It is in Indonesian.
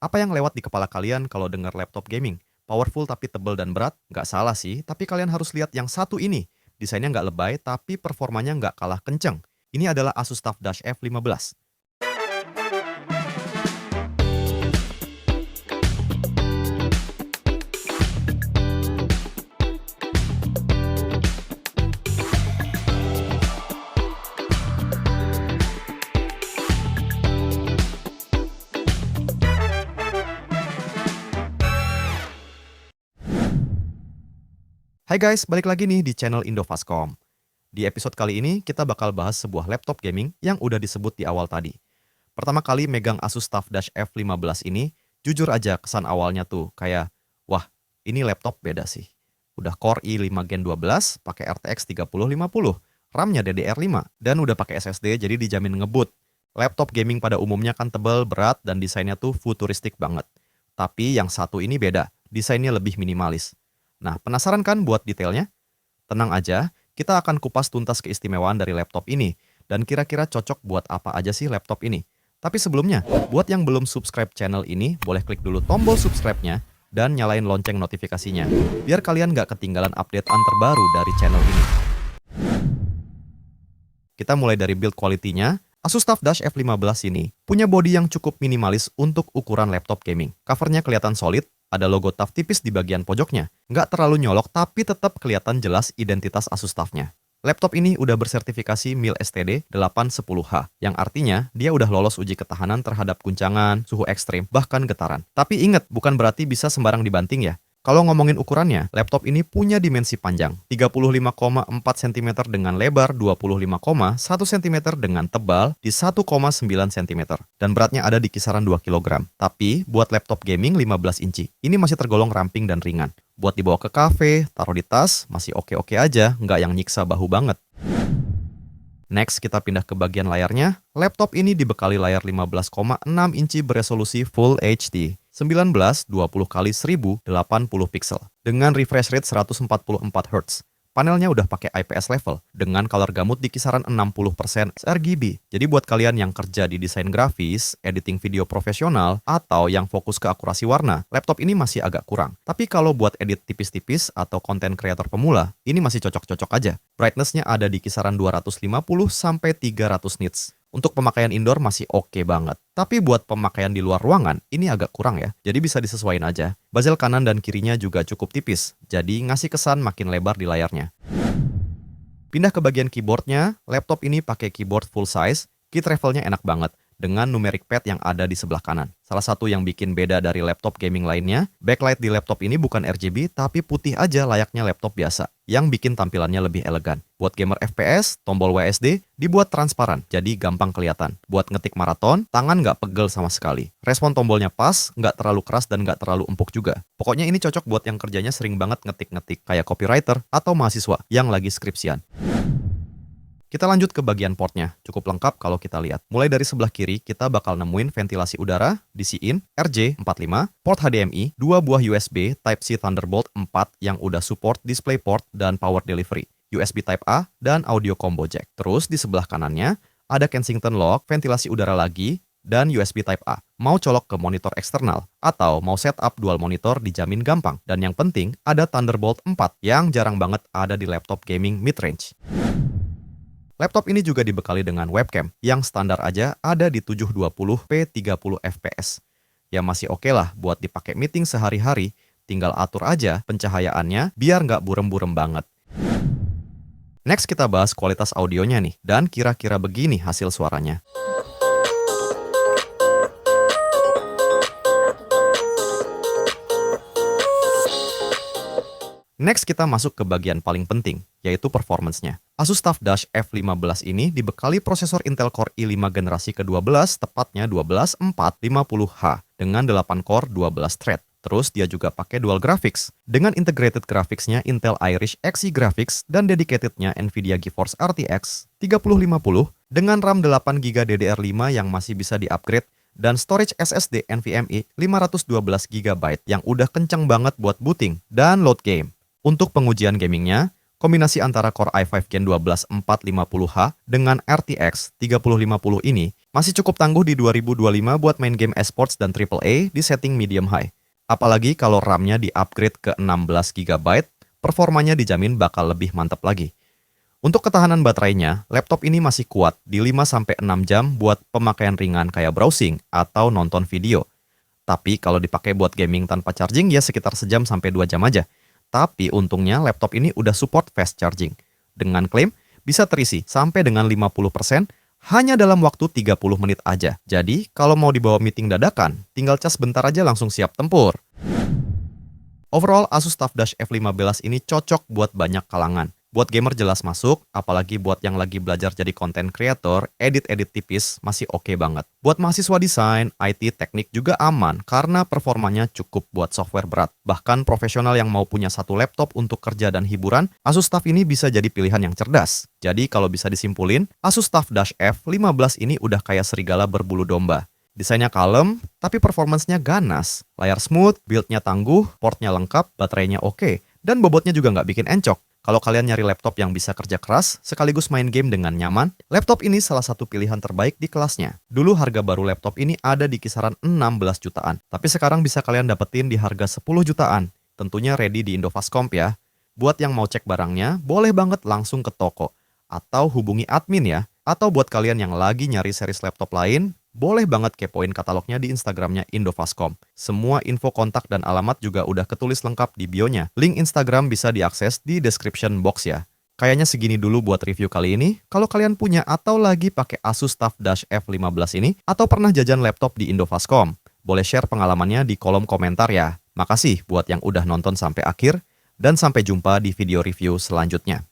Apa yang lewat di kepala kalian kalau dengar laptop gaming? Powerful tapi tebal dan berat? Nggak salah sih, tapi kalian harus lihat yang satu ini. Desainnya nggak lebay, tapi performanya nggak kalah kenceng. Ini adalah Asus TUF Dash F15. Hai guys, balik lagi nih di channel Indofastcom. Di episode kali ini, kita bakal bahas sebuah laptop gaming yang udah disebut di awal tadi. Pertama kali megang Asus TUF Dash F15 ini, jujur aja kesan awalnya tuh kayak, wah, ini laptop beda sih. Udah Core i5 Gen 12, pakai RTX 3050, RAM-nya DDR5, dan udah pakai SSD jadi dijamin ngebut. Laptop gaming pada umumnya kan tebal, berat, dan desainnya tuh futuristik banget. Tapi yang satu ini beda, desainnya lebih minimalis. Nah, penasaran kan buat detailnya? Tenang aja, kita akan kupas tuntas keistimewaan dari laptop ini, dan kira-kira cocok buat apa aja sih laptop ini. Tapi sebelumnya, buat yang belum subscribe channel ini, boleh klik dulu tombol subscribe-nya, dan nyalain lonceng notifikasinya, biar kalian nggak ketinggalan updatean terbaru dari channel ini. Kita mulai dari build quality-nya. Asus TUF Dash F15 ini punya bodi yang cukup minimalis untuk ukuran laptop gaming. Covernya kelihatan solid, ada logo TUF tipis di bagian pojoknya. Nggak terlalu nyolok, tapi tetap kelihatan jelas identitas Asus TUF-nya. Laptop ini udah bersertifikasi MIL STD 810H, yang artinya dia udah lolos uji ketahanan terhadap guncangan, suhu ekstrim, bahkan getaran. Tapi ingat, bukan berarti bisa sembarang dibanting ya. Kalau ngomongin ukurannya, laptop ini punya dimensi panjang, 35,4 cm dengan lebar 25,1 cm dengan tebal di 1,9 cm. Dan beratnya ada di kisaran 2 kg. Tapi, buat laptop gaming 15 inci, ini masih tergolong ramping dan ringan. Buat dibawa ke kafe, taruh di tas, masih oke-oke aja, nggak yang nyiksa bahu banget. Next, kita pindah ke bagian layarnya. Laptop ini dibekali layar 15,6 inci beresolusi Full HD. 1920x1080 pixel dengan refresh rate 144 Hz. Panelnya udah pakai IPS level dengan color gamut di kisaran 60% sRGB. Jadi buat kalian yang kerja di desain grafis, editing video profesional, atau yang fokus ke akurasi warna, laptop ini masih agak kurang. Tapi kalau buat edit tipis-tipis atau konten kreator pemula, ini masih cocok-cocok aja. Brightness-nya ada di kisaran 250-300 nits. Untuk pemakaian indoor masih oke banget. Tapi buat pemakaian di luar ruangan, ini agak kurang ya. Jadi bisa disesuaikan aja. Bezel kanan dan kirinya juga cukup tipis. Jadi ngasih kesan makin lebar di layarnya. Pindah ke bagian keyboardnya, laptop ini pakai keyboard full size. Key travelnya enak banget dengan numeric pad yang ada di sebelah kanan. Salah satu yang bikin beda dari laptop gaming lainnya, backlight di laptop ini bukan RGB tapi putih aja layaknya laptop biasa, yang bikin tampilannya lebih elegan. Buat gamer FPS, tombol WSD dibuat transparan, jadi gampang kelihatan. Buat ngetik maraton, tangan nggak pegel sama sekali. Respon tombolnya pas, nggak terlalu keras dan nggak terlalu empuk juga. Pokoknya ini cocok buat yang kerjanya sering banget ngetik-ngetik, kayak copywriter atau mahasiswa yang lagi skripsian. Kita lanjut ke bagian portnya, cukup lengkap kalau kita lihat. Mulai dari sebelah kiri, kita bakal nemuin ventilasi udara, DC-in, RJ45, port HDMI, 2 buah USB Type-C Thunderbolt 4 yang udah support DisplayPort dan Power Delivery, USB Type-A, dan audio combo jack. Terus di sebelah kanannya, ada Kensington lock, ventilasi udara lagi, dan USB Type-A. Mau colok ke monitor eksternal, atau mau setup dual monitor dijamin gampang. Dan yang penting, ada Thunderbolt 4 yang jarang banget ada di laptop gaming mid-range. Laptop ini juga dibekali dengan webcam yang standar aja ada di 720p 30 fps. Ya masih oke lah buat dipakai meeting sehari-hari, tinggal atur aja pencahayaannya biar nggak burem-burem banget. Next kita bahas kualitas audionya nih, dan kira-kira begini hasil suaranya. Next kita masuk ke bagian paling penting, yaitu performance-nya. Asus TUF Dash F15 ini dibekali prosesor Intel Core i5 generasi ke-12, tepatnya 12450H, dengan 8 core 12 thread. Terus dia juga pakai dual graphics, dengan integrated graphics-nya Intel Irish Xe Graphics dan dedicated-nya Nvidia GeForce RTX 3050, dengan RAM 8GB DDR5 yang masih bisa di-upgrade, dan storage SSD NVMe 512GB yang udah kenceng banget buat booting dan load game. Untuk pengujian gamingnya, kombinasi antara Core i5 Gen 12 450H dengan RTX 3050 ini Masih cukup tangguh di 2025 buat main game esports dan AAA di setting medium high. Apalagi kalau RAM-nya di-upgrade ke 16 GB, performanya dijamin bakal lebih mantap lagi. Untuk ketahanan baterainya, laptop ini masih kuat di 5-6 jam buat pemakaian ringan kayak browsing atau nonton video. Tapi kalau dipakai buat gaming tanpa charging ya sekitar sejam sampai 2 jam aja. Tapi untungnya laptop ini udah support fast charging. Dengan klaim, bisa terisi sampai dengan 50% hanya dalam waktu 30 menit aja. Jadi, kalau mau dibawa meeting dadakan, tinggal cas bentar aja langsung siap tempur. Overall, Asus TUF Dash F15 ini cocok buat banyak kalangan. Buat gamer jelas masuk, apalagi buat yang lagi belajar jadi content creator, edit-edit tipis masih oke banget. Buat mahasiswa desain, IT, teknik juga aman karena performanya cukup buat software berat. Bahkan profesional yang mau punya satu laptop untuk kerja dan hiburan, Asus TUF ini bisa jadi pilihan yang cerdas. Jadi kalau bisa disimpulin, Asus TUF Dash F15 ini udah kayak serigala berbulu domba. Desainnya kalem, tapi performance-nya ganas. Layar smooth, build-nya tangguh, portnya lengkap, baterainya oke, dan bobotnya juga nggak bikin encok. Kalau kalian nyari laptop yang bisa kerja keras, sekaligus main game dengan nyaman, laptop ini salah satu pilihan terbaik di kelasnya. Dulu harga baru laptop ini ada di kisaran 16 jutaan, tapi sekarang bisa kalian dapetin di harga 10 jutaan. Tentunya ready di Indofastcom ya. Buat yang mau cek barangnya, boleh banget langsung ke toko. Atau hubungi admin ya. Atau buat kalian yang lagi nyari series laptop lain, boleh banget kepoin katalognya di Instagramnya Indofastcom. Semua info kontak dan alamat juga udah ketulis lengkap di bio-nya. Link Instagram bisa diakses di description box ya. Kayaknya segini dulu buat review kali ini. Kalau kalian punya atau lagi pakai Asus TUF Dash F15 ini, atau pernah jajan laptop di Indofastcom, boleh share pengalamannya di kolom komentar ya. Makasih buat yang udah nonton sampai akhir, dan sampai jumpa di video review selanjutnya.